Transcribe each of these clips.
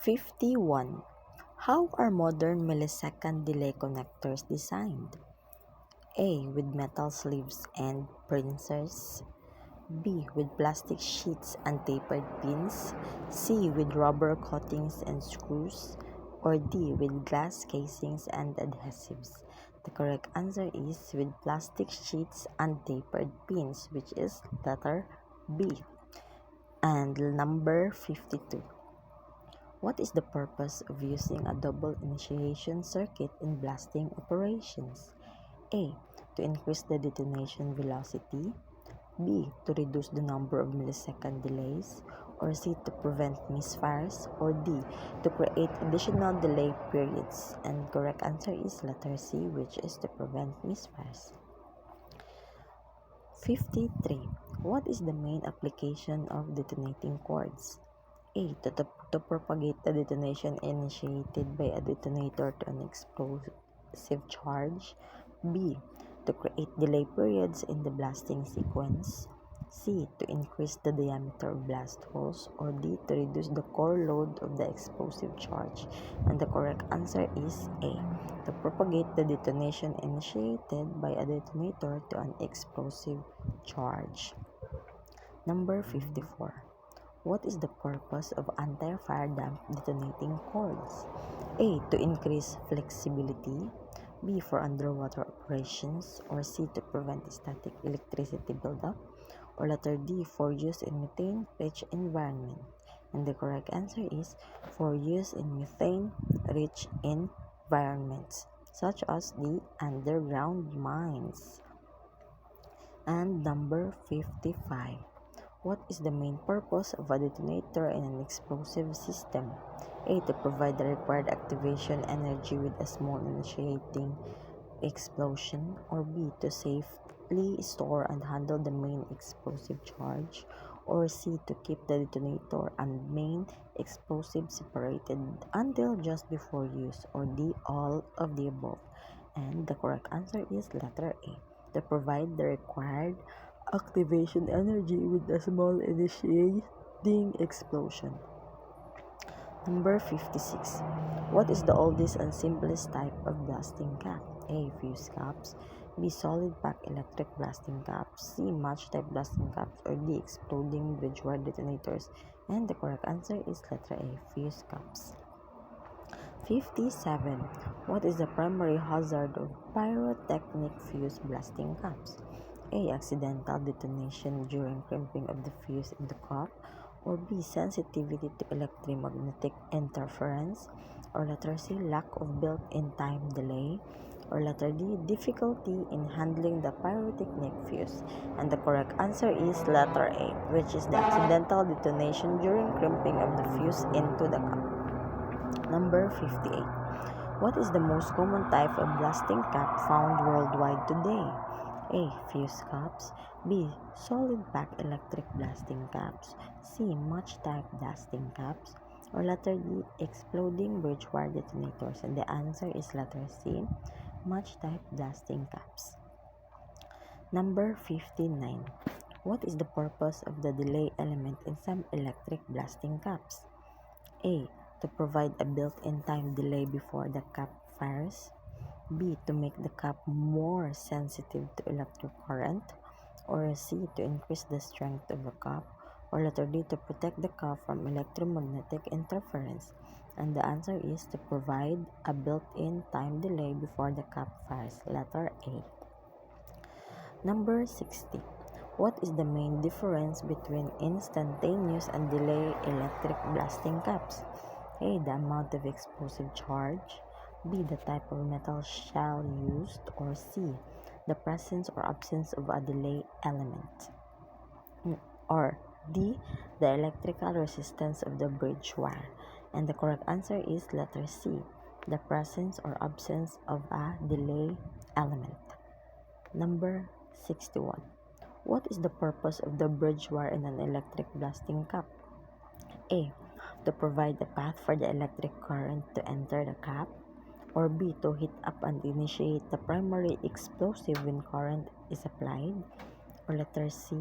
51. How are modern millisecond delay connectors designed? A. With metal sleeves and pincers. B. With plastic sheets and tapered pins. C. With rubber coatings and screws. Or D. With glass casings and adhesives. The correct answer is with plastic sheets and tapered pins, which is letter B. And number 52. What is the purpose of using a double initiation circuit in blasting operations? A. To increase the detonation velocity. B. To reduce the number of millisecond delays. Or C. To prevent misfires. Or D. To create additional delay periods. And correct answer is letter C, which is to prevent misfires. 53. What is the main application of detonating cords? A. To propagate the detonation initiated by a detonator to an explosive charge. B. To create delay periods in the blasting sequence. C. To increase the diameter of blast holes. Or D. To reduce the core load of the explosive charge. And the correct answer is A. To propagate the detonation initiated by a detonator to an explosive charge. Number 54. What is the purpose of anti-fire damp detonating cords? A. To increase flexibility. B. For underwater operations. Or C. To prevent static electricity buildup. Or letter D. For use in methane-rich environment. And the correct answer is for use in methane-rich environments, such as the underground mines. And number 55. What is the main purpose of a detonator in an explosive system? A. To provide the required activation energy with a small initiating explosion. Or B. To safely store and handle the main explosive charge. Or C. To keep the detonator and main explosive separated until just before use. Or D. All of the above. And the correct answer is letter A. To provide the required activation energy with a small initiating explosion. Number 56. What is the oldest and simplest type of blasting cap? A. Fuse caps. B. Solid pack electric blasting caps. C. Match type blasting caps. Or D. Exploding bridge wire detonators. And the correct answer is letter A. Fuse caps. 57. What is the primary hazard of pyrotechnic fuse blasting caps? A. Accidental detonation during crimping of the fuse in the cap. Or B. Sensitivity to electromagnetic interference. Or letter C. Lack of built-in time delay. Or letter D. Difficulty in handling the pyrotechnic fuse. And the correct answer is letter A, which is the accidental detonation during crimping of the fuse into the cap. Number 58. What is the most common type of blasting cap found worldwide today? A. Fuse caps. B. Solid pack electric blasting caps. C. Match type blasting caps. Or letter D. Exploding bridge wire detonators. And the answer is letter C. Match type blasting caps. Number 59. What is the purpose of the delay element in some electric blasting caps? A. To provide a built-in time delay before the cap fires. B. To make the cap more sensitive to electric current. Or C. To increase the strength of the cap. Or letter D. To protect the cap from electromagnetic interference. And the answer is to provide a built-in time delay before the cap fires. Letter A. Number 60. What is the main difference between instantaneous and delay electric blasting caps? A. The amount of explosive charge. B. The type of metal shell used. Or C. The presence or absence of a delay element. Or D. The electrical resistance of the bridge wire. And the correct answer is letter C. The presence or absence of a delay element. Number 61. What is the purpose of the bridge wire in an electric blasting cap? A. To provide a path for the electric current to enter the cap. Or B. To heat up and initiate the primary explosive when current is applied. Or letter C.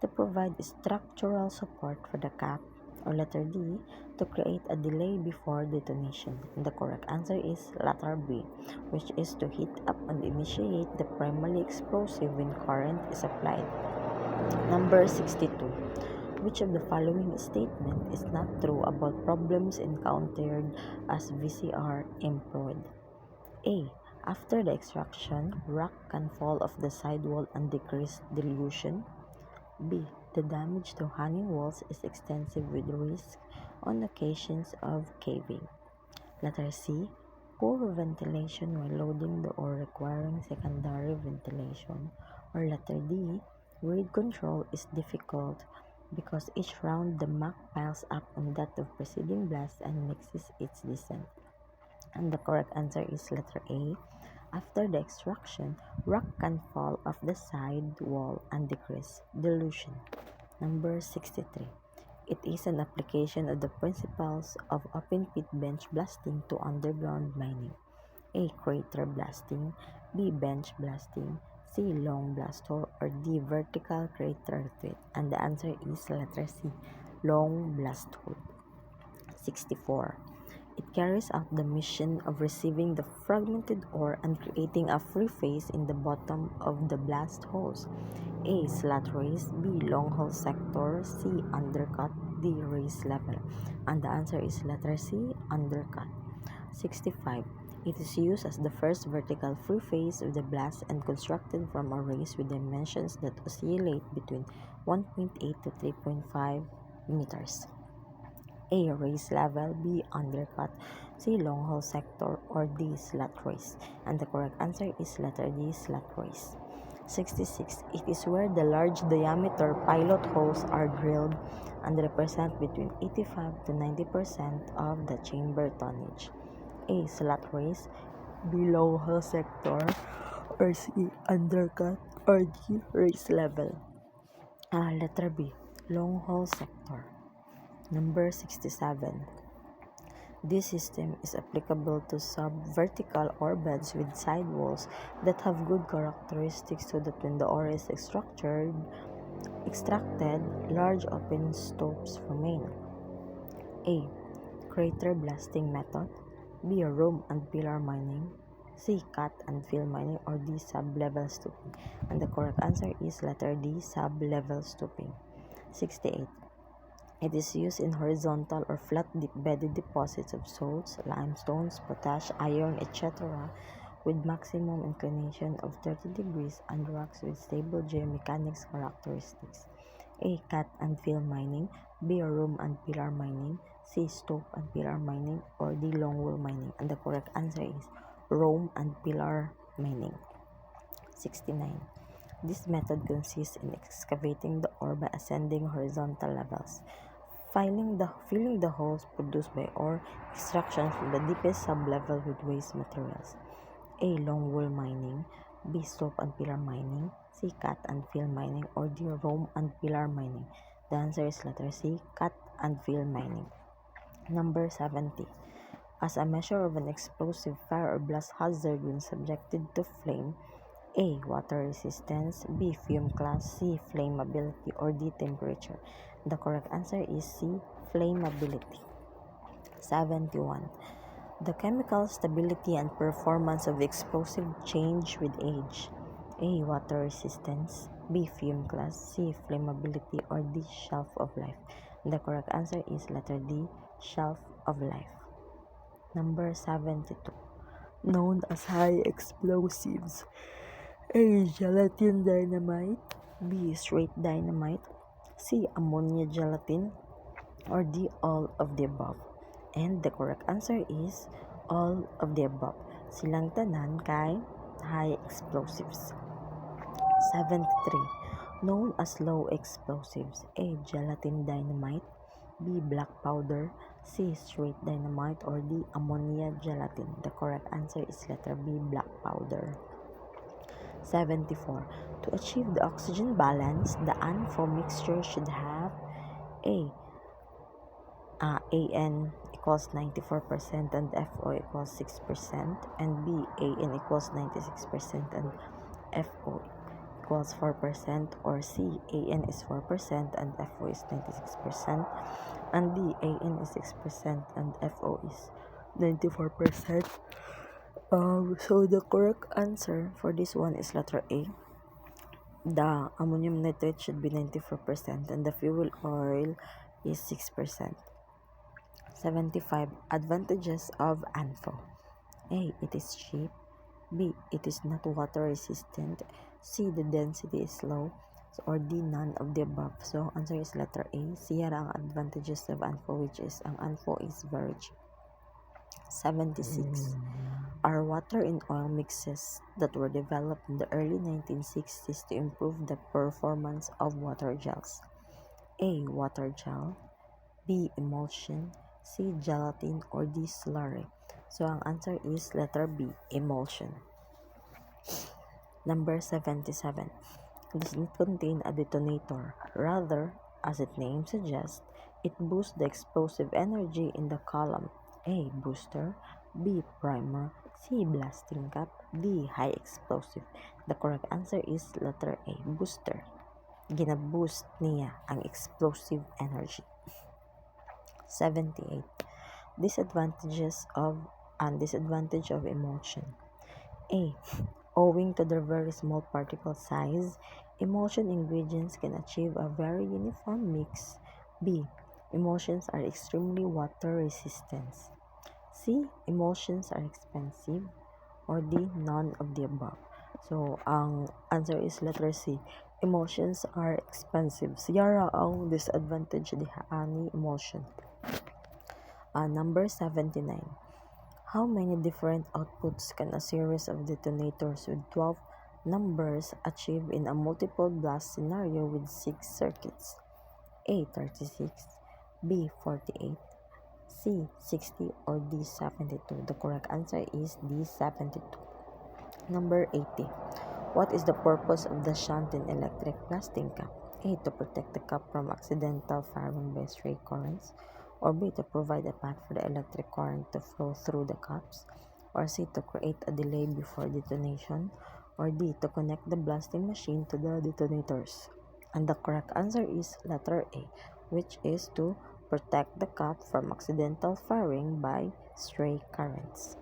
To provide structural support for the cap. Or letter D, to create a delay before detonation. And the correct answer is letter B, which is to heat up and initiate the primary explosive when current is applied. Number 62. Which of the following statement is not true about problems encountered as VCR employed? A. After the extraction, rock can fall off the sidewall and decrease dilution. B. The damage to hanging walls is extensive with risk on occasions of caving. Letter C. Poor ventilation while loading or requiring secondary ventilation. Or letter D. Grade control is difficult because each round the muck piles up on that of preceding blast and mixes its descent. And the correct answer is letter A. After the extraction, rock can fall off the side wall and decrease dilution. Number 63. It is an application of the principles of open pit bench blasting to underground mining. A. Crater blasting. B. Bench blasting. C. Long blast hole. Or D. Vertical crater retreat. And the answer is letter C. Long blast hole. 64. It carries out the mission of receiving the fragmented ore and creating a free face in the bottom of the blast holes. A. Slat raise. B. Long hole sector. C. Undercut. D. Raise level. And the answer is letter C. Undercut. 65. It is used as the first vertical free face of the blast and constructed from a raise with dimensions that oscillate between 1.8 to 3.5 meters. A. Raise level. B. Undercut. C. Long hole sector. Or D. Slat raise. And the correct answer is letter D. Slat raise. 66. It is where the large diameter pilot holes are drilled and represent between 85 to 90% of the chamber tonnage. A. Slat raise. B. Long hole sector. Or C. Undercut. Or D. Raise level. Letter B. Long hole sector. Number 67. This system is applicable to sub-vertical ore beds with sidewalls that have good characteristics so that when the ore is extracted, large open stopes remain. A. Crater blasting method. B. Room and pillar mining. C. Cut and fill mining. Or D. Sub-level stooping. And the correct answer is letter D. Sub-level stooping. 68. It is used in horizontal or flat bedded deposits of salts, limestones, potash, iron, etc. with maximum inclination of 30 degrees and rocks with stable geomechanics characteristics. A. Cut and fill mining. B. Room and pillar mining. C. Stope and pillar mining. Or D. Longwall mining. And the correct answer is room and pillar mining. 69. This method consists in excavating the ore by ascending horizontal levels, filling the holes produced by ore extraction from the deepest sublevel with waste materials. A. Longwall mining. B. Stope and pillar mining. C. Cut and fill mining. Or D. Room and pillar mining. The answer is letter C. Cut and fill mining. Number 70. As a measure of an explosive fire or blast hazard when subjected to flame, A. Water resistance. B. Fume class. C. Flammability. Or D. Temperature. The correct answer is C. Flammability. 71. The chemical stability and performance of the explosive change with age. A. Water resistance. B. Fume class. C. Flammability. Or D. Shelf of life. The correct answer is letter D. Shelf of life. Number 72. Known as high explosives. A. Gelatin dynamite. B. Straight dynamite. C. Ammonia gelatin. Or D. All of the above. And the correct answer is all of the above. Silang tanan kay high explosives. 73. Known as low explosives. A. Gelatin dynamite. B. Black powder. C. Straight dynamite. Or D. Ammonia gelatin. The correct answer is letter B. Black powder. 74. To achieve the oxygen balance, the ANFO mixture should have A. AN equals 94% and FO equals 6%, and B. AN equals 96% and FO equals 4%, or C, AN is 4% and FO is 96%, and D, AN is 6% and FO is 94%. So the correct answer for this one is letter A. The ammonium nitrate should be 94% and the fuel oil is 6%. 75. Advantages of ANFO. A. It is cheap. B. It is not water resistant. C. The density is low. Or D. None of the above. So answer is letter A. Siya ang advantages of ANFO, which is ang ANFO is very cheap. 76. Are water and oil mixes that were developed in the early 1960s to improve the performance of water gels. A. Water gel. B. Emulsion. C. Gelatin. Or D. Slurry. So ang answer is letter B. Emulsion. Number 77. Does not contain a detonator. Rather, as its name suggests, it boosts the explosive energy in the column. A. Booster. B. Primer. C. Blasting cap. D. High explosive. The correct answer is letter A. Booster. Gina-boost niya ang explosive energy. 78. Disadvantage of emulsion. A. Owing to their very small particle size, emulsion ingredients can achieve a very uniform mix. B. Emulsions are extremely water resistant. C. Emulsions are expensive. Or D. None of the above. So, ang answer is letter C. Emulsions are expensive. Siya ang disadvantage ni emulsion. Number 79. How many different outputs can a series of detonators with 12 numbers achieve in a multiple blast scenario with 6 circuits? A. 36. B. 48. C. 60. Or D. 72. The correct answer is D. 72. Number 80. What is the purpose of the shunt in electric blasting cap? A. To protect the cap from accidental firing by stray currents. Or B. To provide a path for the electric current to flow through the caps. Or C. To create a delay before detonation. Or D. To connect the blasting machine to the detonators. And the correct answer is letter A, which is to protect the cap from accidental firing by stray currents.